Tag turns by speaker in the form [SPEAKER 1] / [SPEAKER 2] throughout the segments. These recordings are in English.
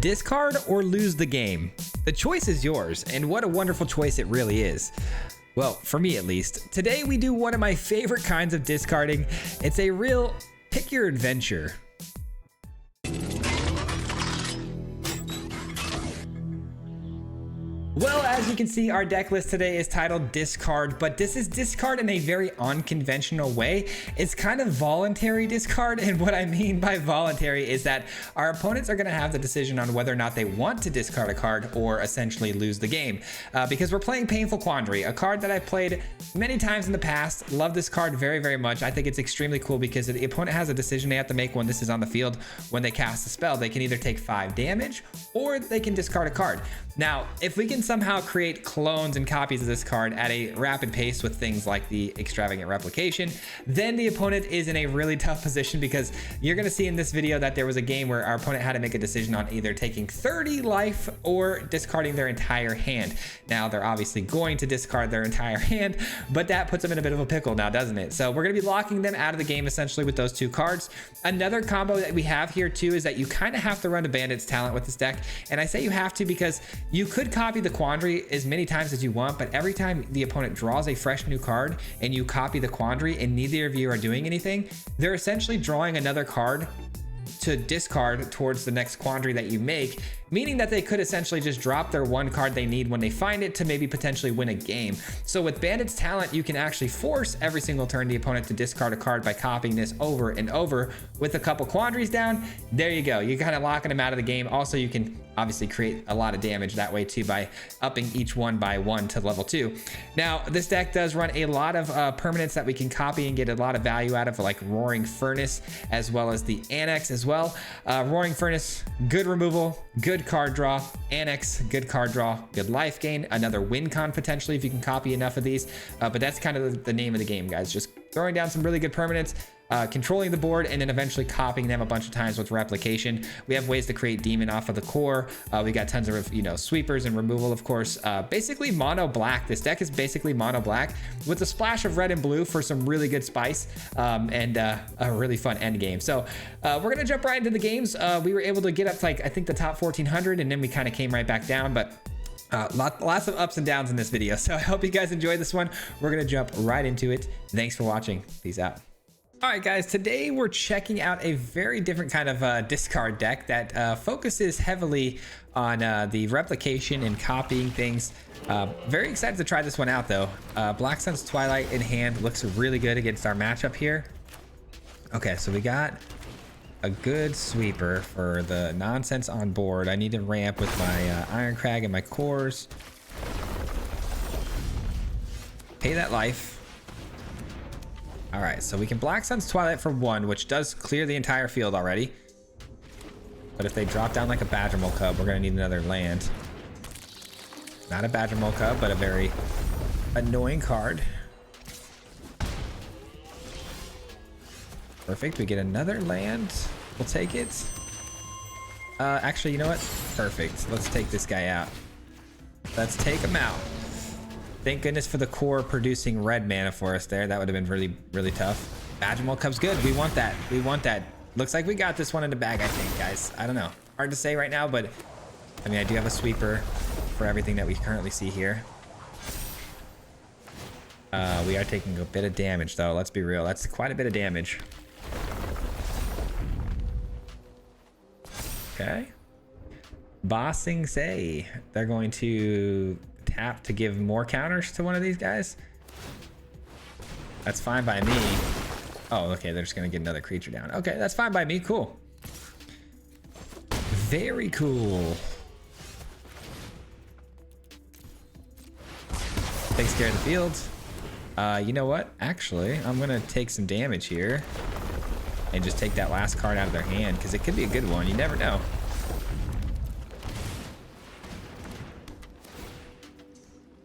[SPEAKER 1] Discard or lose the game? The choice is yours, and what a wonderful choice it really is. Well, for me at least. Today we do one of my favorite kinds of discarding. It's a real pick your adventure. Well, as you can see, our deck list today is titled Discard, but this is discard in a very unconventional way. It's kind of voluntary discard, and what I mean by voluntary is that our opponents are going to have the decision on whether or not they want to discard a card or essentially lose the game. Because we're playing Painful Quandary, a card that I've played many times in the past. Love this card very, very much. I think it's extremely cool because the opponent has a decision they have to make when this is on the field. When they cast a spell, they can either take 5 damage or they can discard a card. Now, if we can somehow create clones and copies of this card at a rapid pace with things like the extravagant replication, then the opponent is in a really tough position, because you're going to see in this video that there was a game where our opponent had to make a decision on either taking 30 life or discarding their entire hand. Now, they're obviously going to discard their entire hand, but that puts them in a bit of a pickle now, doesn't it? So we're going to be locking them out of the game essentially with those 2 cards. Another combo that we have here too is that you kind of have to run a Bandit's Talent with this deck, and I say you have to because you could copy the Quandary as many times as you want, but every time the opponent draws a fresh new card and you copy the Quandary and neither of you are doing anything, they're essentially drawing another card to discard towards the next Quandary that you make, meaning that they could essentially just drop their 1 card they need when they find it to maybe potentially win a game. So with Bandit's Talent, you can actually force every single turn the opponent to discard a card by copying this over and over. With a couple Quandaries down, there you go. You're kind of locking them out of the game. Also, you can obviously create a lot of damage that way too by upping each one by 1 to level 2. Now, this deck does run a lot of permanents that we can copy and get a lot of value out of, like Roaring Furnace, as well as the Annex as well. Roaring Furnace, good removal, good card draw. Annex, good card draw, good life gain. Another win con potentially if you can copy enough of these. But that's kind of the name of the game, guys. Just throwing down some really good permanents, controlling the board, and then eventually copying them a bunch of times with replication. We have ways to create demon off of the core. We got tons of, sweepers and removal, of course. Basically mono black. This deck is basically mono black with a splash of red and blue for some really good spice, and a really fun end game. So we're gonna jump right into the games. We were able to get up to, like, I think the top 1400, and then we kind of came right back down, but lots of ups and downs in this video. So I hope you guys enjoyed this one. We're gonna jump right into it. Thanks for watching. Peace out. All right, guys, today we're checking out a very different kind of discard deck that focuses heavily on the replication and copying things. Very excited to try this one out, though. Black Sun's Twilight in hand looks really good against our matchup here. Okay, so we got a good sweeper for the nonsense on board. I need to ramp with my Iron Crag and my cores. Pay that life. All right, so we can Black Sun's Twilight for 1, which does clear the entire field already. But if they drop down like a Badgermole Cub, we're gonna need another land. Not a Badgermole Cub, but a very annoying card. Perfect, we get another land. We'll take it. Actually, you know what? Perfect, let's take this guy out. Let's take him out. Thank goodness for the core producing red mana for us there. That would have been really, really tough. Badgermole Cub's good. We want that. We want that. Looks like we got this one in the bag, I think, guys. I don't know. Hard to say right now, but I mean, I do have a sweeper for everything that we currently see here. We are taking a bit of damage, though. Let's be real. That's quite a bit of damage. Okay. Bossing Say. They're going to tap to give more counters to one of these guys. That's fine by me. Oh, okay, they're just gonna get another creature down. Okay, that's fine by me. Cool. Very cool. Takes care of the field. You know what? Actually, I'm gonna take some damage here and just take that last card out of their hand, because it could be a good one. You never know.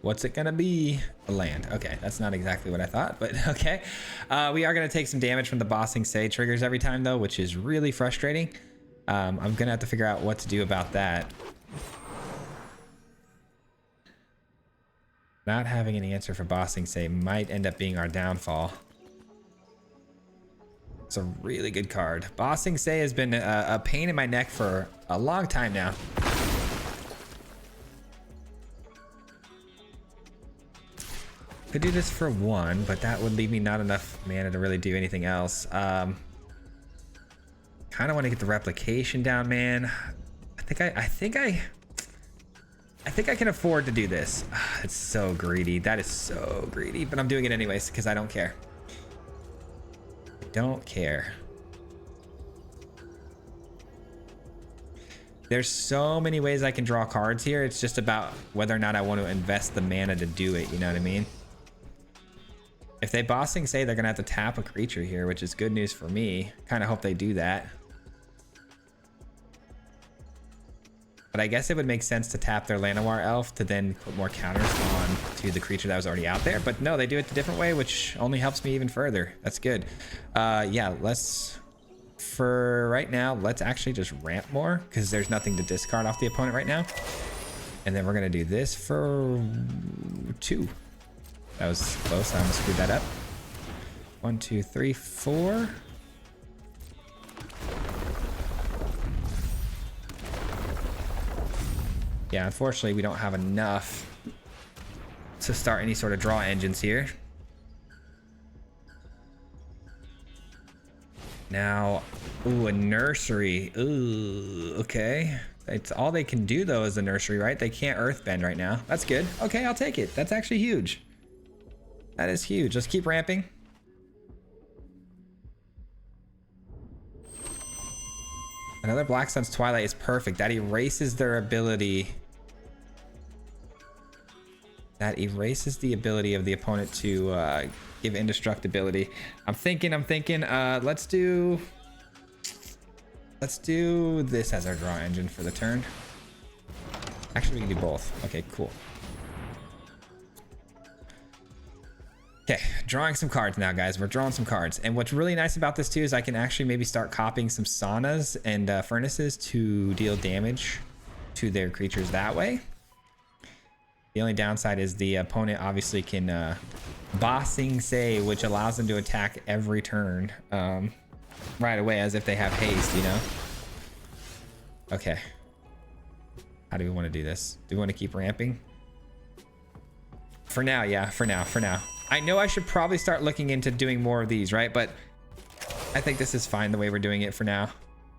[SPEAKER 1] What's it gonna be? A land. Okay, that's not exactly what I thought, but okay. We are gonna take some damage from the Bossing Say triggers every time, though, which is really frustrating. I'm gonna have to figure out what to do about that. Not having an answer for Bossing Say might end up being our downfall. It's a really good card. Bossing Say has been a pain in my neck for a long time now. Could do this for 1, but that would leave me not enough mana to really do anything else. Kind of want to get the replication down, man. I think I can afford to do this. It's so greedy. That is so greedy, but I'm doing it anyways because I don't care. Don't care. There's so many ways I can draw cards here. It's just about whether or not I want to invest the mana to do it. You know what I mean? If they Bossing Say, they're gonna have to tap a creature here, which is good news for me. Kind of hope they do that. But I guess it would make sense to tap their Llanowar Elf to then put more counters on to the creature that was already out there. But no, they do it a different way, which only helps me even further. That's good. Yeah, for right now, let's actually just ramp more because there's nothing to discard off the opponent right now. And then we're gonna do this for 2. That was close. I almost screwed that up. 1, 2, 3, 4. Yeah, unfortunately, we don't have enough to start any sort of draw engines here. Now, ooh, a nursery. Ooh, okay. It's all they can do though is the nursery, right? They can't earthbend right now. That's good. Okay, I'll take it. That's actually huge. That is huge. Let's keep ramping. Another Black Sun's Twilight is perfect. That erases their ability. That erases the ability of the opponent to give indestructibility. I'm thinking, let's do this as our draw engine for the turn. Actually, we can do both. Okay, cool. Okay, drawing some cards now, guys. We're drawing some cards. And what's really nice about this too is I can actually maybe start copying some saunas and furnaces to deal damage to their creatures that way. The only downside is the opponent obviously can Bossing Say, which allows them to attack every turn right away as if they have haste, you know? Okay. How do we want to do this? Do we want to keep ramping? For now, yeah, for now. I know I should probably start looking into doing more of these, right? But I think this is fine the way we're doing it for now.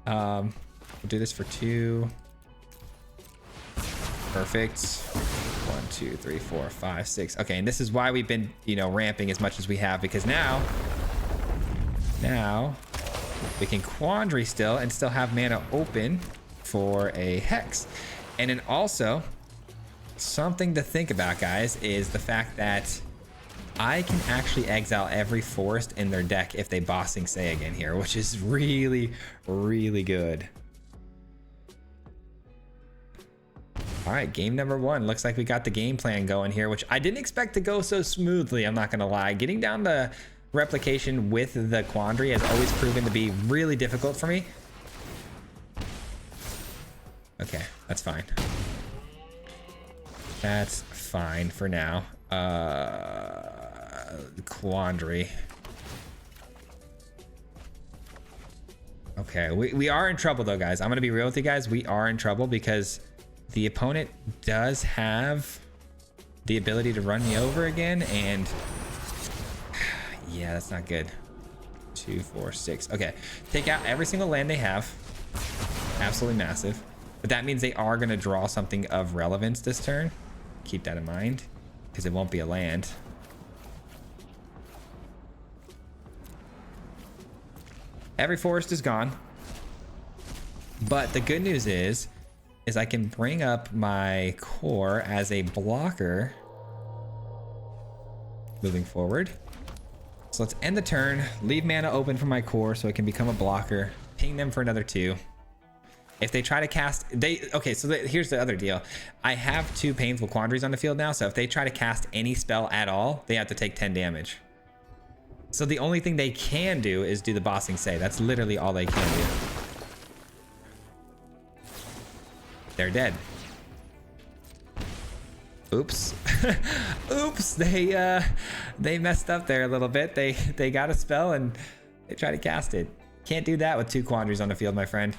[SPEAKER 1] We'll do this for 2. Perfect. 1, 2, 3, 4, 5, 6. Okay, and this is why we've been, you know, ramping as much as we have, because now we can Quandary still and still have mana open for a Hex. And then also something to think about, guys, is the fact that I can actually exile every forest in their deck if they Bossing Say again here, which is really, really good. All right, game number 1. Looks like we got the game plan going here, which I didn't expect to go so smoothly, I'm not gonna lie. Getting down the replication with the Quandary has always proven to be really difficult for me. Okay, that's fine. That's fine for now. Quandary. Okay, we are in trouble though, guys. I'm gonna be real with you guys. We are in trouble because the opponent does have the ability to run me over again, and yeah, that's not good. 2, 4, 6. Okay, take out every single land they have. Absolutely massive. But that means they are going to draw something of relevance this turn. Keep that in mind, because it won't be a land. Every forest is gone. But the good news is I can bring up my core as a blocker moving forward. So let's end the turn, leave mana open for my core so it can become a blocker, ping them for another 2. If they try to cast, here's the other deal. I have 2 Painful Quandaries on the field now, so if they try to cast any spell at all, they have to take 10 damage. So the only thing they can do is do the Bossing Say. That's literally all they can do. They're dead. Oops. Oops, they messed up there a little bit. They got a spell and They try to cast it. Can't do that with 2 quandaries on the field, my friend.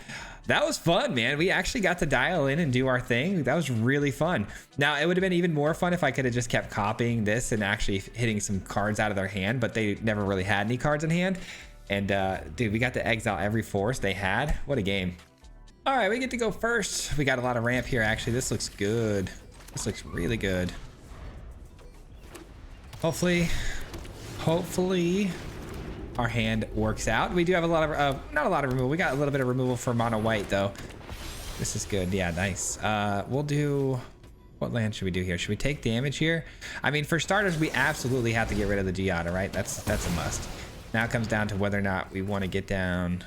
[SPEAKER 1] That was fun, man. We actually got to dial in and do our thing. That was really fun. Now, it would have been even more fun if I could have just kept copying this and actually hitting some cards out of their hand, but they never really had any cards in hand. And dude, we got to exile every force they had. What a game. All right, we get to go first. We got a lot of ramp here, actually. This looks good. This looks really good. Hopefully our hand works out. We do have a lot of, not a lot of removal. We got a little bit of removal for mono white though. This is good. Yeah, nice. We'll do, what land should we do here? Should we take damage here? I mean, for starters, we absolutely have to get rid of the Giada, right? That's a must. Now it comes down to whether or not we want to get down.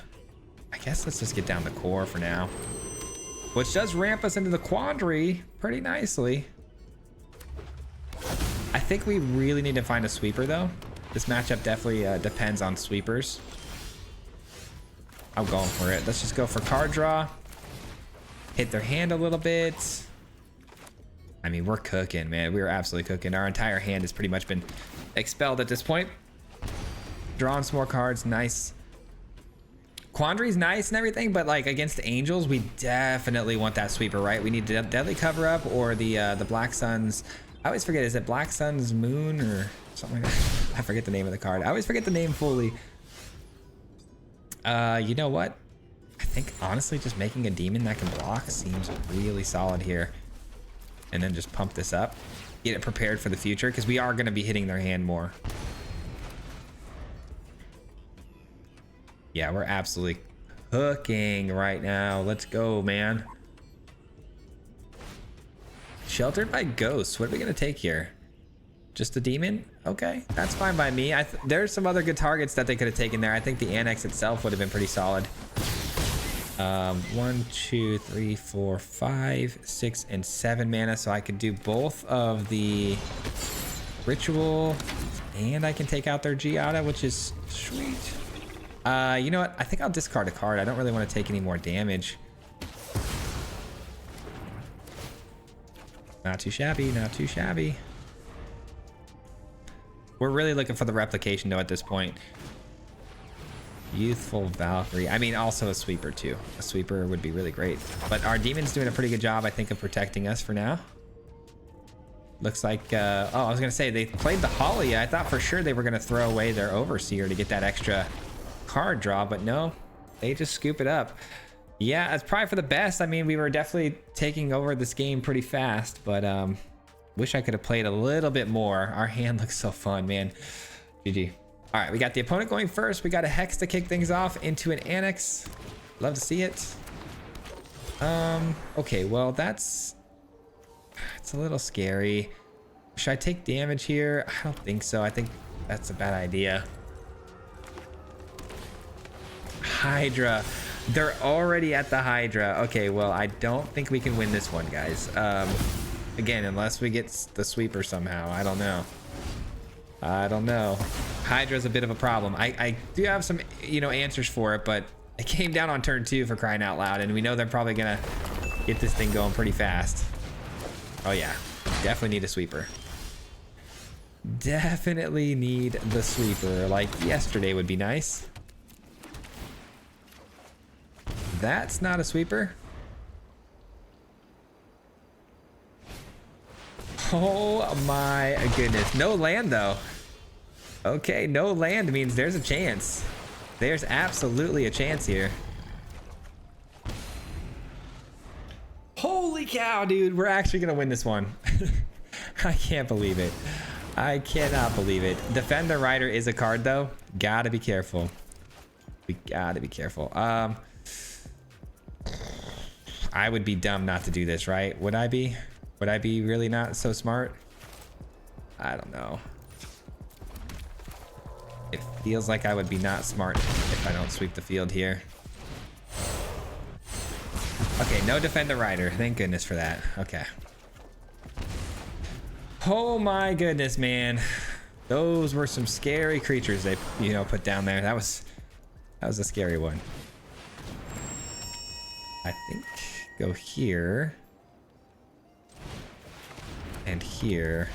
[SPEAKER 1] I guess let's just get down the core for now, which does ramp us into the quandary pretty nicely. I think we really need to find a sweeper though. This matchup definitely depends on sweepers. I'm going for it. Let's just go for card draw. Hit their hand a little bit. I mean, we're cooking, man. We are absolutely cooking. Our entire hand has pretty much been expelled at this point. Drawing some more cards. Nice. Quandary's nice and everything, but like against the Angels, we definitely want that sweeper, right? We need Deadly Cover Up or the Black Sun's. I always forget, is it Black Sun's Moon or something like that? I forget the name of the card. I always forget the name fully. You know what? I think honestly just making a demon that can block seems really solid here. And then just pump this up. Get it prepared for the future because we are going to be hitting their hand more. Yeah, we're absolutely cooking right now. Let's go, man. Sheltered by Ghosts. What are we going to take here? Just the demon? Okay, that's fine by me. There's some other good targets that they could have taken there. I think the Annex itself would have been pretty solid. 1, 2, 3, 4, 5, 6, and 7 mana. So I could do both of the Ritual and I can take out their Giada, which is sweet. You know what? I think I'll discard a card. I don't really want to take any more damage. Not too shabby, not too shabby. We're really looking for the replication though at this point. Youthful Valkyrie. I mean, also a sweeper too. A sweeper would be really great. But our demon's doing a pretty good job, I think, of protecting us for now. Looks like, oh, I was gonna say they played the Holly. I thought for sure they were gonna throw away their Overseer to get that extra card draw, but no, they just scoop it up. Yeah, it's probably for the best. I mean, we were definitely taking over this game pretty fast, but wish I could have played a little bit more. Our hand looks so fun, man. GG. All right, we got the opponent going first. We got a Hex to kick things off into an Annex. Love to see it. Okay, well, it's a little scary. Should I take damage here? I don't think so. I think that's a bad idea. Hydra. They're already at the Hydra. Okay, well, I don't think we can win this one, guys. Again, unless we get the sweeper somehow. I don't know. I don't know. Hydra's a bit of a problem. I do have some, answers for it, but it came down on turn 2 for crying out loud, and we know they're probably gonna get this thing going pretty fast. Oh yeah, definitely need a sweeper. Definitely need the sweeper. Like yesterday would be nice. That's not a sweeper. Oh my goodness. No land though. Okay, no land means there's a chance. There's absolutely a chance here. Holy cow, dude. We're actually gonna win this one. I can't believe it. I cannot believe it. Defend the Rider is a card though. Gotta be careful. We gotta be careful. I would be dumb not to do this, right? Would I be? Would I be really not so smart? I don't know. It feels like I would be not smart if I don't sweep the field here. Okay, no Defend the Rider. Thank goodness for that. Okay. Oh my goodness, man. Those were some scary creatures they, put down there. That was a scary one. I think go here and here.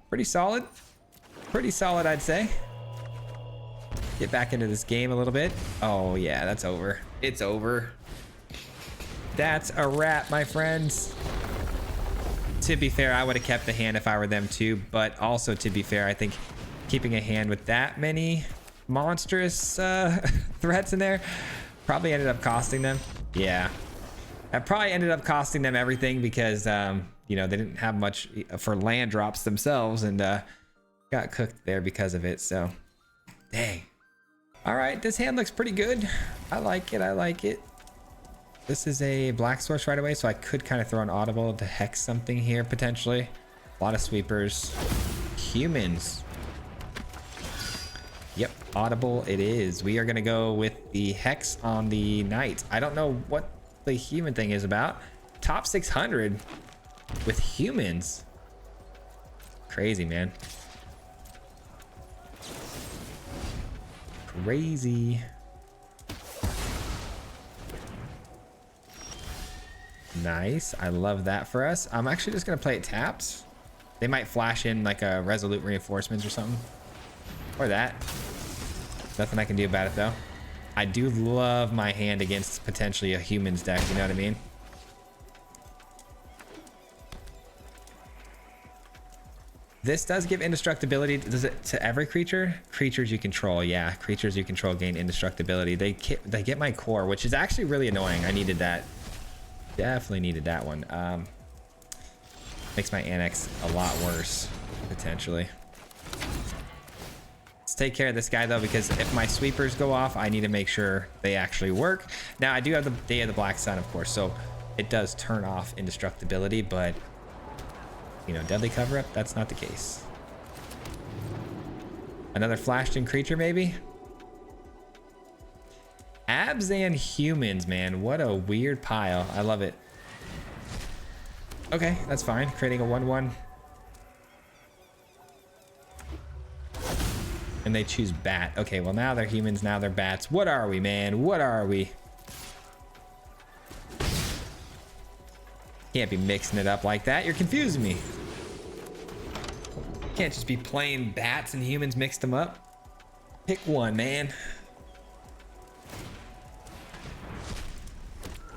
[SPEAKER 1] Pretty solid, I'd say. get back into this game a little bit. Oh yeah, that's over. It's over. That's a wrap, my friends. To be fair, I would have kept the hand if I were them too, but also to be fair, I think keeping a hand with that many monstrous threats in there probably ended up costing them. Yeah, that probably ended up costing them everything because you know, they didn't have much for land drops themselves and got cooked there because of it. So dang. All right, this hand looks pretty good. I like it. I like it. This is a black source right away, so I could kind of throw an audible to hex something here potentially. A lot of sweepers. Humans. Yep, audible it is. We are gonna go with the hex on the knight. I don't know what the human thing is about. Top 600 with humans. Crazy, man. Crazy. Nice. I love that for us. I'm actually just gonna play it taps. They might flash in like a resolute reinforcements or something, or that. Nothing I can do about it though. I do love my hand against potentially a humans deck, you know what I mean? This does give indestructibility. Does it to every creature? Creatures you control, yeah. Creatures you control gain indestructibility. They get my core, which is actually really annoying. I needed that. Definitely needed that one. Makes my annex a lot worse, potentially. Let's take care of this guy though, because if my sweepers go off, I need to make sure they actually work. Now I do have the Day of the Black Sun, of course, so it does turn off indestructibility, but you know, deadly cover up, that's not the case. Another flashed in creature maybe? Abs and humans, man. What a weird pile. I love it. Okay, that's fine. Creating a 1/1. And they choose bat. Okay, well now they're humans, now they're bats. What are we, man? What are we? Can't be mixing it up like that. You're confusing me. Can't just be plain bats and humans mixed them up. Pick one, man.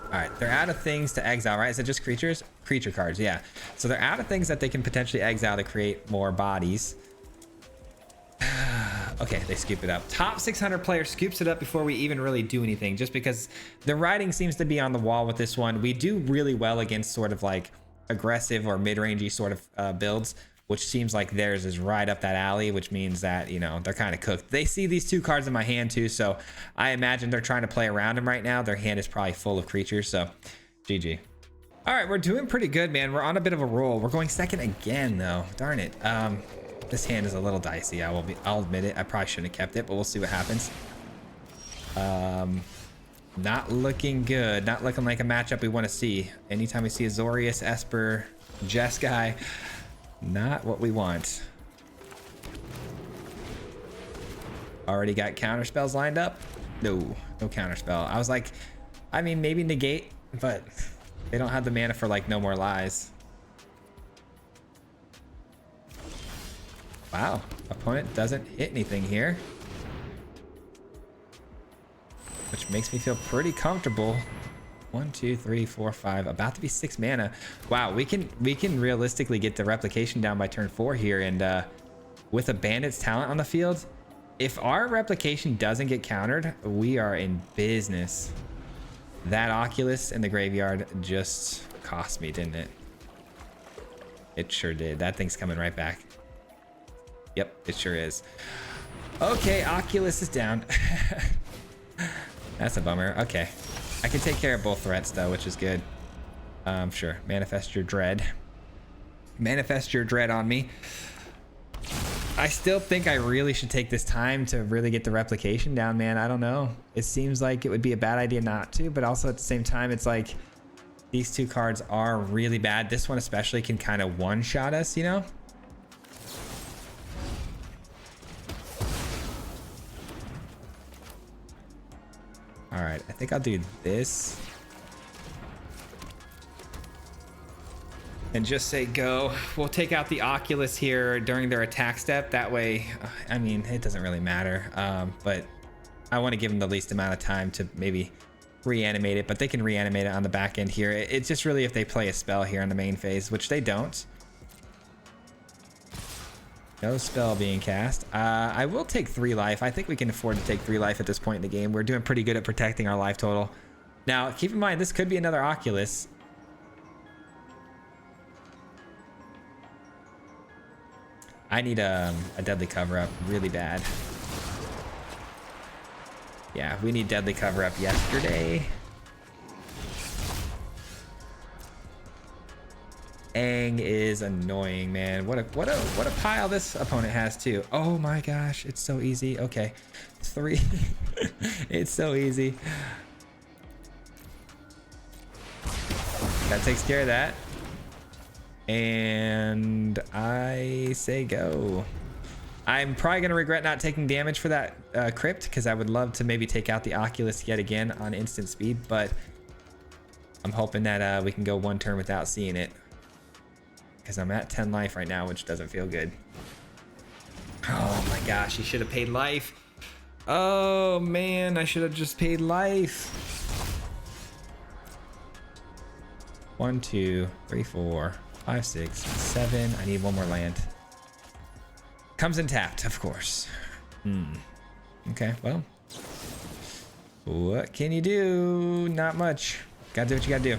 [SPEAKER 1] All right, they're out of things to exile, right? Is it just creatures? Creature cards, yeah. So they're out of things that they can potentially exile to create more bodies. Okay, they scoop it up. Top 600 player scoops it up before we even really do anything, just because the writing seems to be on the wall with this one. We do really well against sort of like aggressive or mid-rangey sort of builds, which seems like theirs is right up that alley, which means that, you know, they're kind of cooked. They see these two cards in my hand too, so I imagine they're trying to play around them right now. Their hand is probably full of creatures, so GG. All right, we're doing pretty good, man. We're on a bit of a roll. We're going second again, though. Darn it. This hand is a little dicey. I'll admit it. I probably shouldn't have kept it, but we'll see what happens. Not looking good. Not looking like a matchup we want to see. Anytime we see a Zorius, Esper, Jeskai, not what we want. Already got counter spells lined up? No counter spell. I was like, I mean, maybe negate, but they don't have the mana for like No More Lies. Wow, opponent doesn't hit anything here, which makes me feel pretty comfortable. 1, 2, 3, 4, 5, about to be 6 mana. Wow, we can realistically get the replication down by turn 4 here, and with a bandit's talent on the field, if our replication doesn't get countered, we are in business. That Oculus in the graveyard just cost me, didn't it? It sure did. That thing's coming right back. Yep, it sure is. Okay, Oculus is down. That's a bummer. Okay. I can take care of both threats though, which is good. Sure. Manifest your dread. Manifest your dread on me. I still think I really should take this time to really get the replication down, man. I don't know. It seems like it would be a bad idea not to, but also at the same time, it's like these two cards are really bad. This one especially can kind of one-shot us, you know? All right, I think I'll do this and just say go. We'll take out the Oculus here during their attack step. That way, I mean, it doesn't really matter, but I want to give them the least amount of time to maybe reanimate it, but they can reanimate it on the back end here. It's just really if they play a spell here on the main phase, which they don't. No spell being cast. I will take 3 life. I think we can afford to take 3 life at this point in the game. We're doing pretty good at protecting our life total. Now, keep in mind, this could be another Oculus. I need a deadly cover-up really bad. Yeah, we need deadly cover-up yesterday. Ang is annoying, man. What a pile this opponent has too. Oh my gosh, it's so easy. Okay, 3. It's so easy. That takes care of that. And I say go. I'm probably gonna regret not taking damage for that crypt, because I would love to maybe take out the Oculus yet again on instant speed, but I'm hoping that we can go 1 turn without seeing it. Because I'm at 10 life right now, which doesn't feel good. Oh my gosh, he should have paid life. Oh man, I should have just paid life. 1, 2, 3, 4, 5, 6, 7. I need 1 more land. Comes in tapped, of course. Okay, well. What can you do? Not much. Gotta do what you gotta do.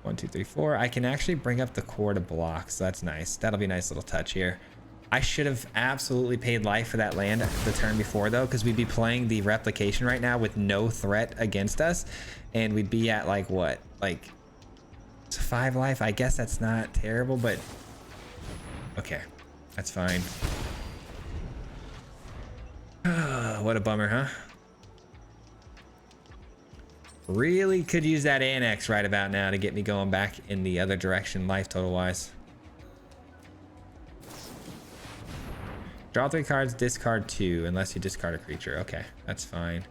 [SPEAKER 1] 1, 2, 3, 4. I can actually bring up the core to block, so that's nice. That'll be a nice little touch here. I should have absolutely paid life for that land the turn before, though, because we'd be playing the replication right now with no threat against us, and we'd be at like what, like 5 life. I guess that's not terrible, but okay, that's fine. What a bummer, huh? Really could use that annex right about now to get me going back in the other direction, life total wise. Draw 3 cards, discard 2, unless you discard a creature. Okay, that's fine.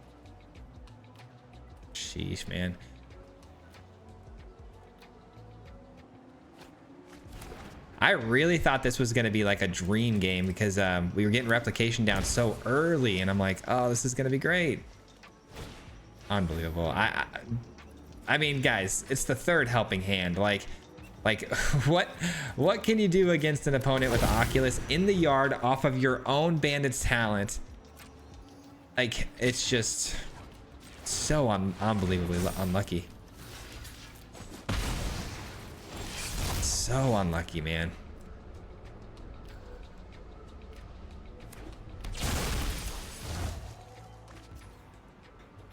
[SPEAKER 1] Sheesh, man. I really thought this was going to be like a dream game, because we were getting replication down so early, and I'm like, oh, this is going to be great. Unbelievable. I mean, guys, it's the 3rd helping hand. Like what can you do against an opponent with the Oculus in the yard off of your own bandit's talent? Like, it's just so unbelievably unlucky. So unlucky, man.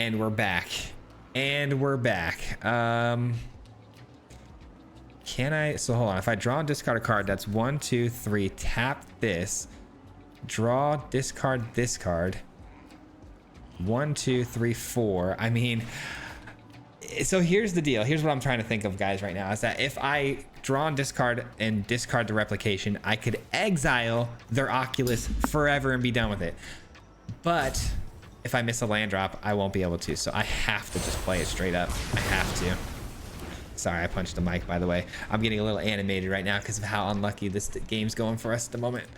[SPEAKER 1] And we're back. And we're back. Can I? So hold on. If I draw and discard a card, that's 1, 2, 3. Tap this. Draw, discard this card. 1, 2, 3, 4. I mean, so here's the deal. Here's what I'm trying to think of, guys, right now. Is that if I draw and discard the replication, I could exile their Oculus forever and be done with it. But if I miss a land drop, I won't be able to. So I have to just play it straight up. I have to. Sorry, I punched the mic, by the way. I'm getting a little animated right now because of how unlucky this game's going for us at the moment.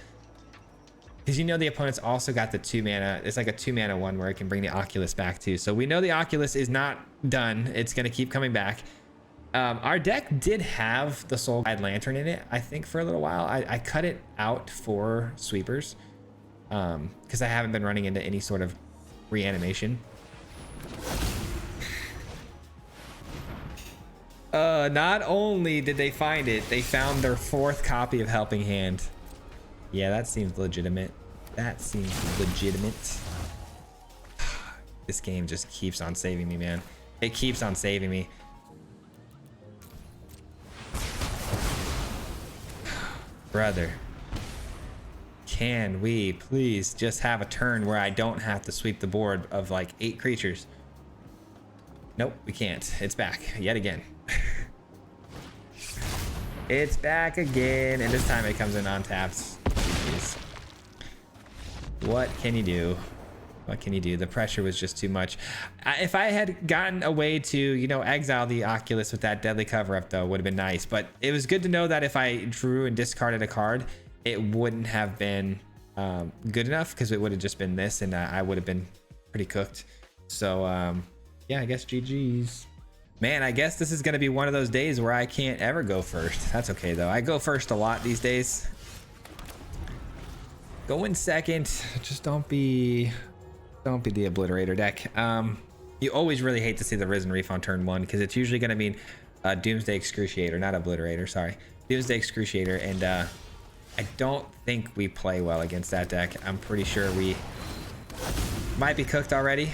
[SPEAKER 1] Because you know the opponent's also got the 2 mana. It's like a 2 mana one where it can bring the Oculus back too. So we know the Oculus is not done. It's going to keep coming back. Our deck did have the Soul Guide Lantern in it, I think, for a little while. I cut it out for sweepers because I haven't been running into any sort of reanimation. Not only did they find it, they found their 4th copy of Helping Hand. Yeah, that seems legitimate. That seems legitimate. This game just keeps on saving me, man. It keeps on saving me. Brother, can we please just have a turn where I don't have to sweep the board of like 8 creatures? Nope, we can't. It's back yet again. It's back again, and this time it comes in on taps. Jeez. What can you do? What can you do? The pressure was just too much. If I had gotten a way to, you know, exile the Oculus with that deadly cover-up, though, would have been nice. But it was good to know that if I drew and discarded a card, it wouldn't have been good enough, because it would have just been this and I would have been pretty cooked. So yeah, I guess GG's. Man, I guess this is going to be one of those days where I can't ever go first. That's okay though. I go first a lot these days. Go in second. Just don't be the obliterator deck. You always really hate to see the Risen Reef on turn 1, because it's usually going to mean Doomsday Excruciator, not Obliterator, sorry. Doomsday Excruciator, and I don't think we play well against that deck. I'm pretty sure we might be cooked already.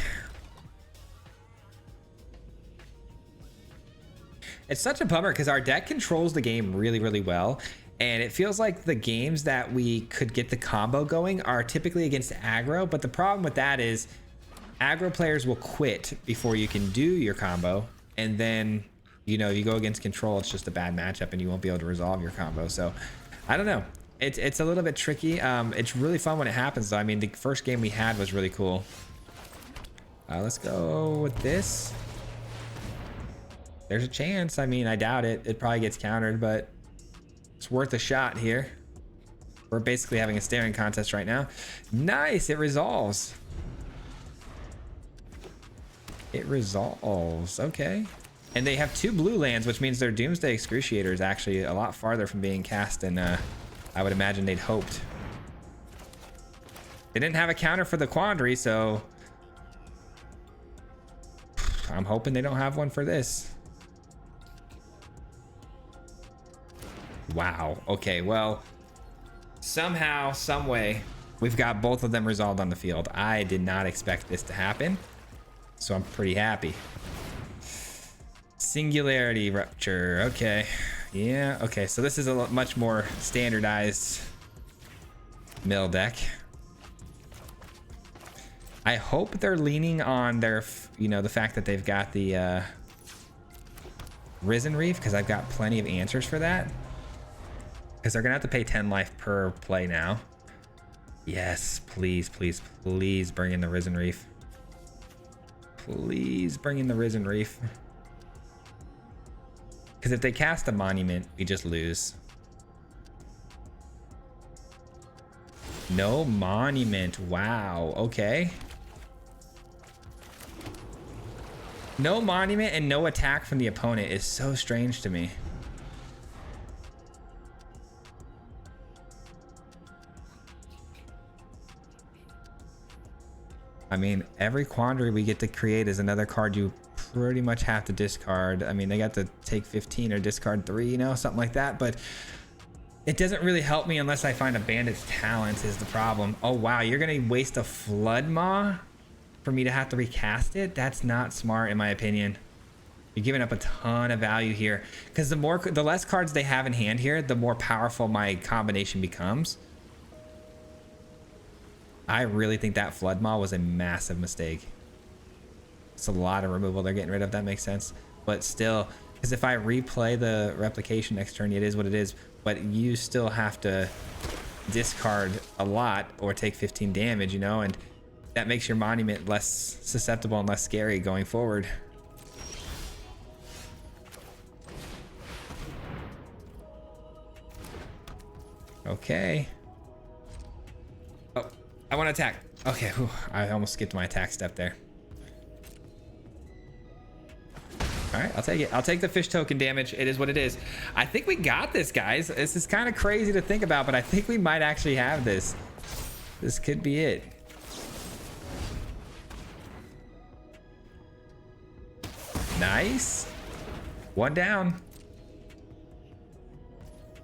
[SPEAKER 1] It's such a bummer because our deck controls the game really, really well. And it feels like the games that we could get the combo going are typically against aggro. But the problem with that is aggro players will quit before you can do your combo. And then, you know, you go against control, it's just a bad matchup and you won't be able to resolve your combo. So I don't know. It's a little bit tricky. It's really fun when it happens though. I mean, the first game we had was really cool. Let's go with this. There's a chance. I mean, I doubt it. It probably gets countered, but it's worth a shot here. We're basically having a staring contest right now. Nice, it resolves. It resolves, okay. And they have 2 blue lands, which means their Doomsday Excruciator is actually a lot farther from being cast than I would imagine they'd hoped. They didn't have a counter for the Quandary, so I'm hoping they don't have one for this. Wow, okay, well, somehow, some way, we've got both of them resolved on the field. I did not expect this to happen, so I'm pretty happy. Singularity Rupture, okay. Yeah, okay, so this is a much more standardized mill deck. I hope they're leaning on their, you know, the fact that they've got the Risen Reef, because I've got plenty of answers for that. Because they're gonna have to pay 10 life per play now. Yes, please, please, please bring in the Risen Reef. Please bring in the Risen Reef. Because if they cast a Monument, we just lose. No Monument. Wow. Okay. No Monument and no attack from the opponent is so strange to me. I mean, every Quandary we get to create is another card you pretty much have to discard. I mean, they got to take 15 or discard 3, you know, something like that. But it doesn't really help me unless I find a Bandit's Talents is the problem. Oh, wow. You're going to waste a Flood Maw for me to have to recast it? That's not smart, in my opinion. You're giving up a ton of value here. Because the less cards they have in hand here, the more powerful my combination becomes. I really think that Flood Maw was a massive mistake. It's a lot of removal they're getting rid of. That makes sense. But still, because if I replay the replication next turn, it is what it is. But you still have to discard a lot or take 15 damage, you know, and that makes your Monument less susceptible and less scary going forward. Okay. Oh, I want to attack. Okay, whew, I almost skipped my attack step there. All right, I'll take it. I'll take the fish token damage. It is what it is. I think we got this, guys. This is kind of crazy to think about, but I think we might actually have this. This could be it. Nice. One down.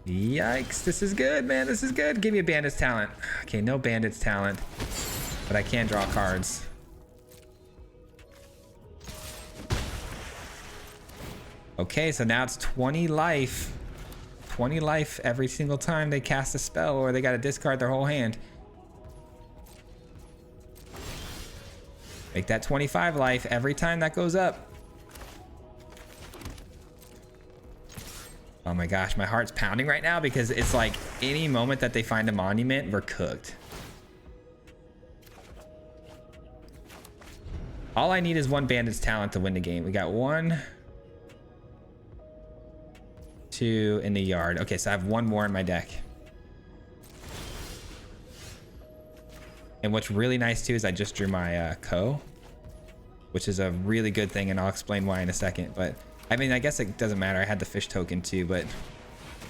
[SPEAKER 1] Yikes. This is good, man. This is good. Give me a Bandit's Talent. Okay, no Bandit's Talent, but I can draw cards. Okay, so now it's 20 life. 20 life every single time they cast a spell or they got to discard their whole hand. Make that 25 life every time that goes up. Oh my gosh, my heart's pounding right now because it's like any moment that they find a Monument, we're cooked. All I need is one Bandit's Talent to win the game. We got 1, 2 in the yard. Okay, so I have one more in my deck. And what's really nice too is I just drew my Co, which is a really good thing, and I'll explain why in a second. But I mean, I guess it doesn't matter. I had the fish token too, but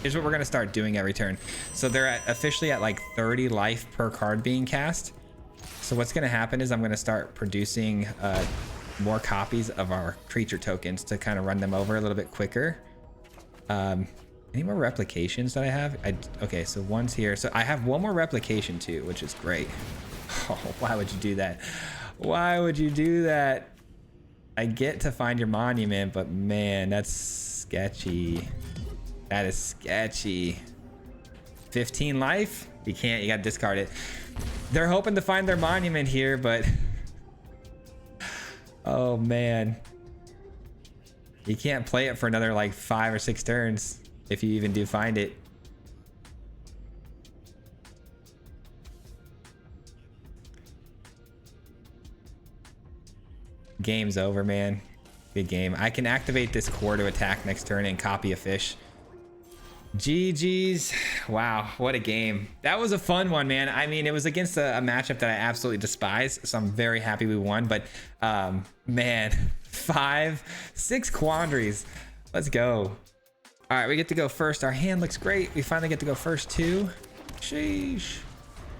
[SPEAKER 1] here's what we're gonna start doing every turn. So they're officially at like 30 life per card being cast. So what's gonna happen is I'm gonna start producing more copies of our creature tokens to kind of run them over a little bit quicker. Any more replications that I have? Okay, so one's here. So I have one more replication too, which is great. Oh, why would you do that? Why would you do that? I get to find your monument, but man, that's sketchy. That is sketchy. 15 life? You can't, you gotta discard it. They're hoping to find their monument here, but oh man. You can't play it for another like 5 or 6 turns if you even do find it. Game's over, man. Good game. I can activate this core to attack next turn and copy a fish. GG's. Wow, what a game. That was a fun one, man. I mean, it was against a matchup that I absolutely despise, so I'm very happy we won. But man, 6 quandaries. Let's go. All right, we get to go first. Our hand looks great. We finally get to go first too. Sheesh.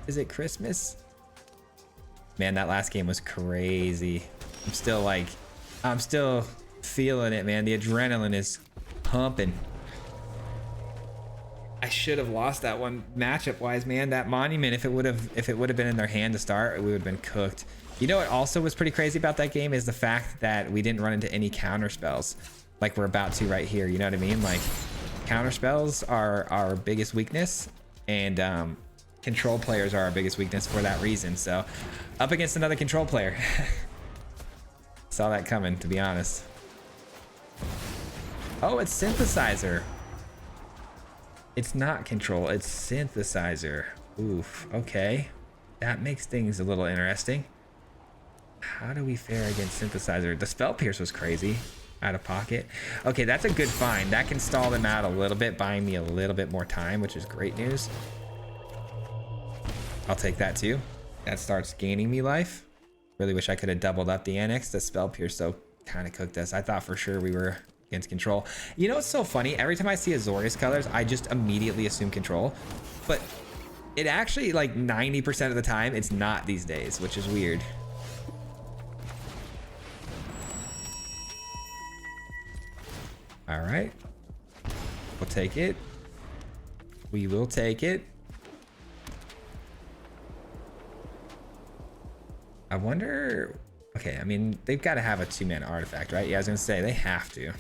[SPEAKER 1] Is it Christmas? Man, that last game was crazy. I'm still feeling it, man. The adrenaline is pumping. I should have lost that one matchup wise, man. That monument, if it would have been in their hand to start, we would have been cooked. You know what also was pretty crazy about that game is the fact that we didn't run into any counter spells like we're about to right here. You know what I mean? Like, counter spells are our biggest weakness, and control players are our biggest weakness for that reason. So up against another control player. Saw that coming, to be honest. Oh, it's synthesizer. It's not control, it's synthesizer. Oof, okay. That makes things a little interesting. How do we fare against synthesizer? The spell pierce was crazy. Out of pocket. Okay, that's a good find. That can stall them out a little bit, buying me a little bit more time, which is great news. I'll take that too. That starts gaining me life. Really wish I could have doubled up the annex. The spell pierce though kind of cooked us. I thought for sure we were against control. You know what's so funny? Every time I see Azorius colors, I just immediately assume control. But it actually, like 90% of the time, it's not these days, which is weird. All right, we'll take it. We will take it. I wonder, okay, I mean, they've got to have a 2-mana artifact, right? Yeah, I was gonna say, they have to.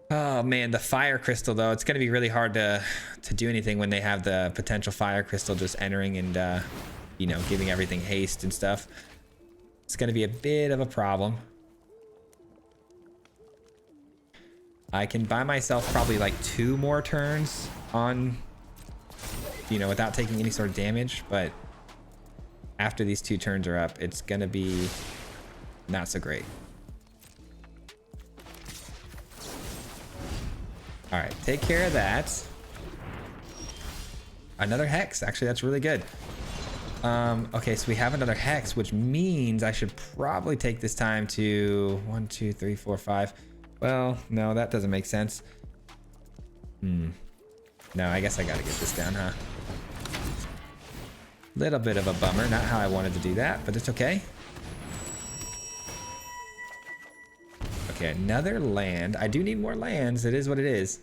[SPEAKER 1] Oh man, the fire crystal though, it's gonna be really hard to do anything when they have the potential fire crystal just entering and, you know, giving everything haste and stuff. It's gonna be a bit of a problem. I can buy myself probably like 2 more turns on, you know, without taking any sort of damage, but after these 2 turns are up, it's gonna be not so great. All right, take care of that. Another hex, actually, that's really good. Okay, so we have another hex, which means I should probably take this time to 1, 2, 3, 4, 5. Well, no, that doesn't make sense. No, I guess I gotta get this down, huh? Little bit of a bummer, not how I wanted to do that, but it's okay. Okay, another land. I do need more lands. It is what it is.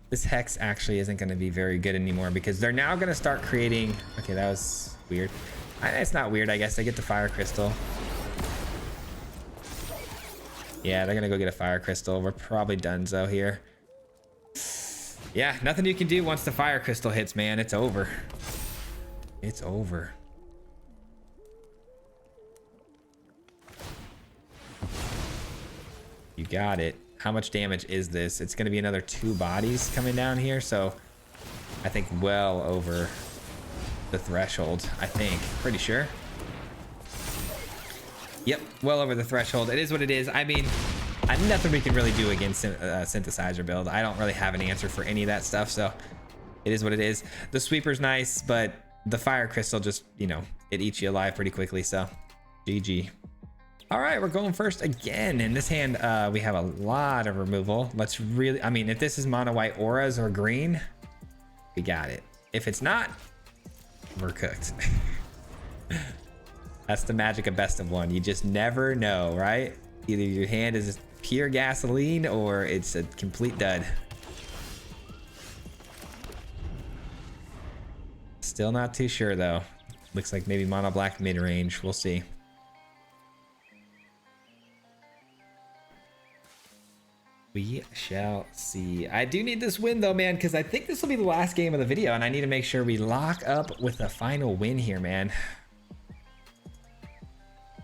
[SPEAKER 1] This hex actually isn't going to be very good anymore because they're now going to start creating... Okay, that was weird. It's not weird, I guess. They get the fire crystal. Yeah, they're going to go get a fire crystal. We're probably donezo here. Yeah, nothing you can do once the fire crystal hits, man. It's over. It's over. You got it. How much damage is this? It's going to be another 2 bodies coming down here, so I think well over the threshold, I think. Pretty sure. Yep, well over the threshold. It is what it is. I mean, Nothing we can really do against synthesizer build. I don't really have an answer for any of that stuff, so it is what it is. The sweeper's nice, but the fire crystal just, you know, it eats you alive pretty quickly, so GG. All right, we're going first again. In this hand, we have a lot of removal. Let's really, I mean, if this is mono white auras or green, we got it. If it's not, we're cooked. That's the magic of best of one. You just never know, right? Either your hand is pure gasoline or it's a complete dud. Still not too sure though. Looks like maybe mono black mid range. We'll see. We shall see. I do need this win though, man, because I think this will be the last game of the video and I need to make sure we lock up with a final win here, man.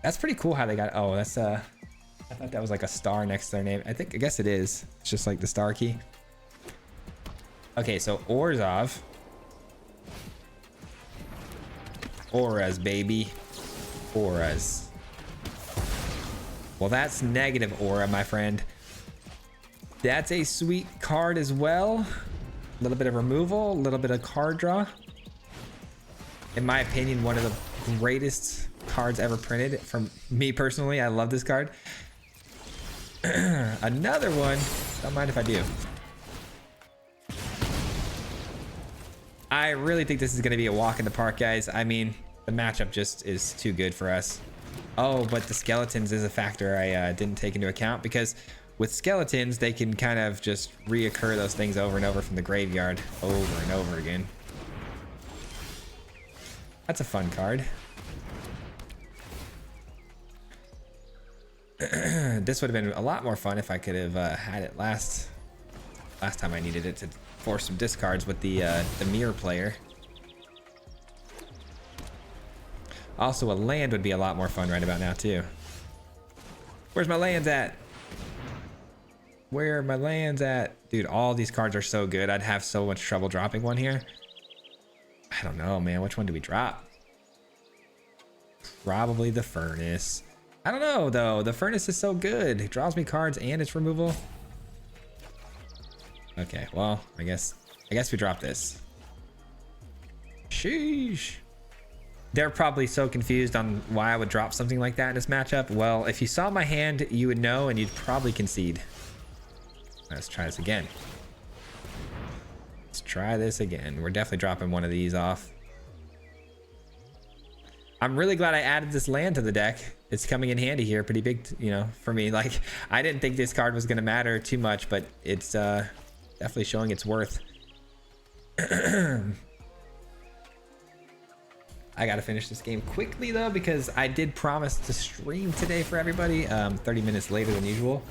[SPEAKER 1] That's pretty cool how they got, oh, that's I thought that was like a star next to their name. I guess it is. It's just like the star key. Okay, so Orzhov. Auras, baby. Auras. Well, that's negative aura, my friend. That's a sweet card as well. A little bit of removal, a little bit of card draw. In my opinion, one of the greatest cards ever printed. From me personally, I love this card. Another one. Don't mind if I do. I really think this is going to be a walk in the park, guys. I mean, the matchup just is too good for us. Oh, but the skeletons is a factor I didn't take into account, because with skeletons, they can kind of just reoccur those things over and over from the graveyard over and over again. That's a fun card. This would have been a lot more fun if I could have had it last time I needed it to force some discards with the mirror player. Also, a land would be a lot more fun right about now too. Where's my lands at? Where are my lands at? Dude, all these cards are so good. I'd have so much trouble dropping one here. I don't know, man. Which one do we drop? Probably the Furnace. I don't know, though. The Furnace is so good. It draws me cards and it's removal. Okay, well, I guess we drop this. Sheesh. They're probably so confused on why I would drop something like that in this matchup. Well, if you saw my hand, you would know and you'd probably concede. Let's try this again. Let's try this again. We're definitely dropping one of these off. I'm really glad I added this land to the deck. It's coming in handy here, pretty big, you know, for me. Like, I didn't think this card was going to matter too much, but it's definitely showing its worth. I got to finish this game quickly, though, because I did promise to stream today for everybody 30 minutes later than usual,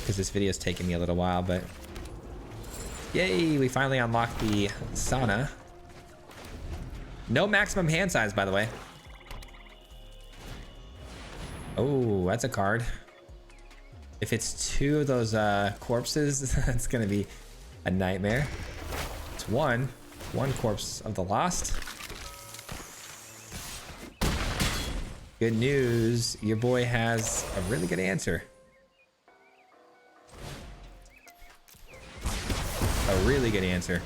[SPEAKER 1] because this video is taking me a little while, but yay, we finally unlocked the sauna. No maximum hand size, by the way. Oh, that's a card. If it's two of those corpses, that's gonna be a nightmare. It's one corpse of the lost. Good news, your boy has a really good answer. A really good answer.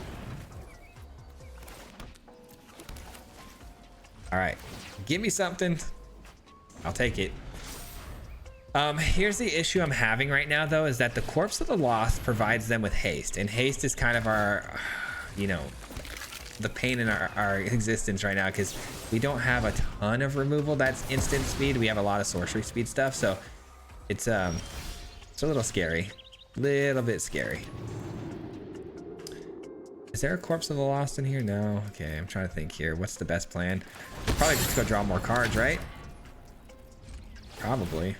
[SPEAKER 1] All right, give me something. I'll take it. Here's the issue I'm having right now, though, is that the Corpse of the Lost provides them with haste, and haste is kind of our, you know, the pain in our existence right now, because we don't have a ton of removal that's instant speed. We have a lot of sorcery speed stuff, so it's a little scary, little bit scary. Is there a Corpse of the Lost in here? No. Okay, I'm trying to think here. What's the best plan? Probably just go draw more cards, right? Probably.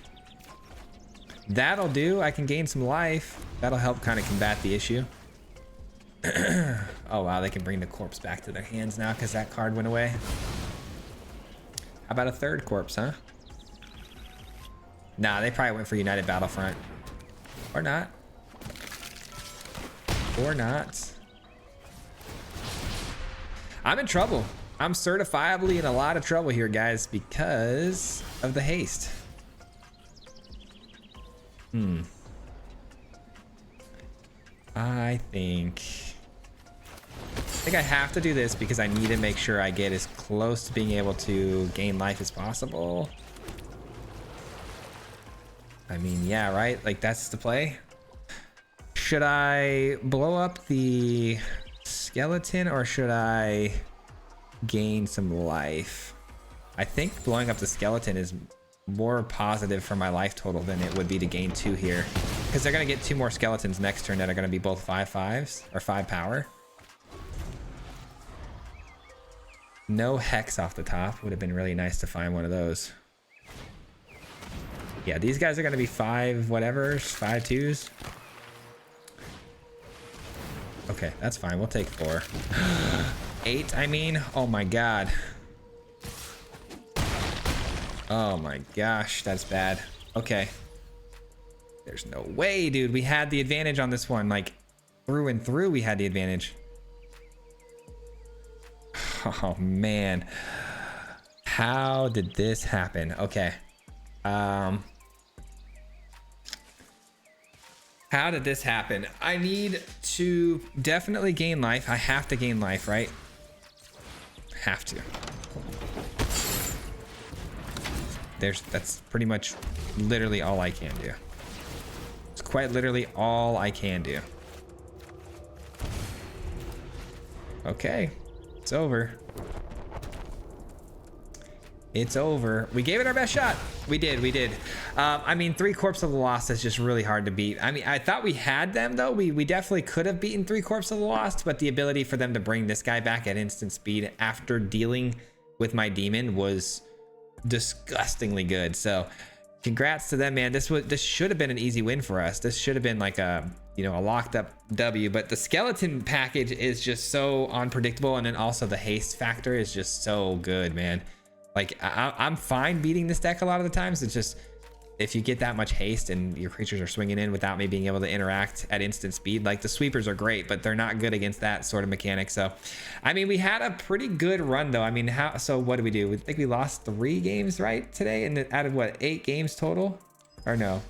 [SPEAKER 1] That'll do. I can gain some life. That'll help kind of combat the issue. Oh wow, they can bring the corpse back to their hands now because that card went away. How about a third corpse, huh? Nah, they probably went for United Battlefront. Or not. Or not. I'm in trouble. I'm certifiably in a lot of trouble here, guys, because of the haste. I think I have to do this because I need to make sure I get as close to being able to gain life as possible. I mean, yeah, right? Like, that's the play. Should I blow up the skeleton or should I gain some life? I think blowing up the skeleton is more positive for my life total than it would be to gain 2 here, because they're going to get 2 more skeletons next turn that are going to be both 5/5s or 5 power. No hex off the top. Would have been really nice to find one of those. Yeah, these guys are going to be 5 whatevers, 5/2s. Okay, that's fine. We'll take 4. 8, I mean. Oh my god. Oh my gosh, that's bad. Okay. There's no way, dude. We had the advantage on this one. Like, through and through, we had the advantage. Oh, man. How did this happen? Okay. How did this happen? I need to definitely gain life. I have to gain life, right? Have to. That's pretty much literally all I can do. It's quite literally all I can do. Okay, it's over. It's over. We gave it our best shot. We did. I mean, 3 Corpse of the Lost is just really hard to beat. I mean, I thought we had them though. We definitely could have beaten 3 Corpse of the Lost, but the ability for them to bring this guy back at instant speed after dealing with my demon was disgustingly good. So congrats to them, man. This should have been an easy win for us. This should have been like a, you know, a locked up W, but the skeleton package is just so unpredictable, and then also the haste factor is just so good, man. Like, I'm fine beating this deck a lot of the times. It's just if you get that much haste and your creatures are swinging in without me being able to interact at instant speed, like the sweepers are great, but they're not good against that sort of mechanic. So, I mean, we had a pretty good run though. I mean, so what did we do? We think we lost 3 games, right, today? And out of what, 8 games total? Or no?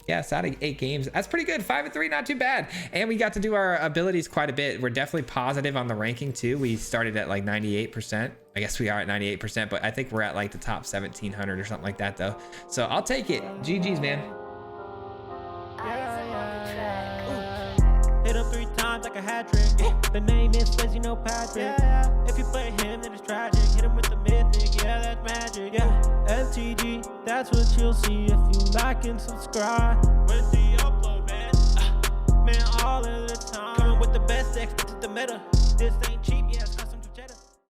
[SPEAKER 1] Yeah, it's out of 8 games. That's pretty good. 5-3, not too bad. And we got to do our abilities quite a bit. We're definitely positive on the ranking too. We started at like 98%. I guess we are at 98%, but I think we're at like the top 1700 or something like that though. So I'll take it. GG's, man.
[SPEAKER 2] Hit him 3 times like a hat trick. The name is Spacey, no Patrick. If you play him, then it's tragic. Hit him with the mythic, yeah, that's magic. MTG, that's what you'll see if you like and subscribe. Where's the upload, man? Man, all of the time. Coming with the best decks, this is the meta. This ain't cheap.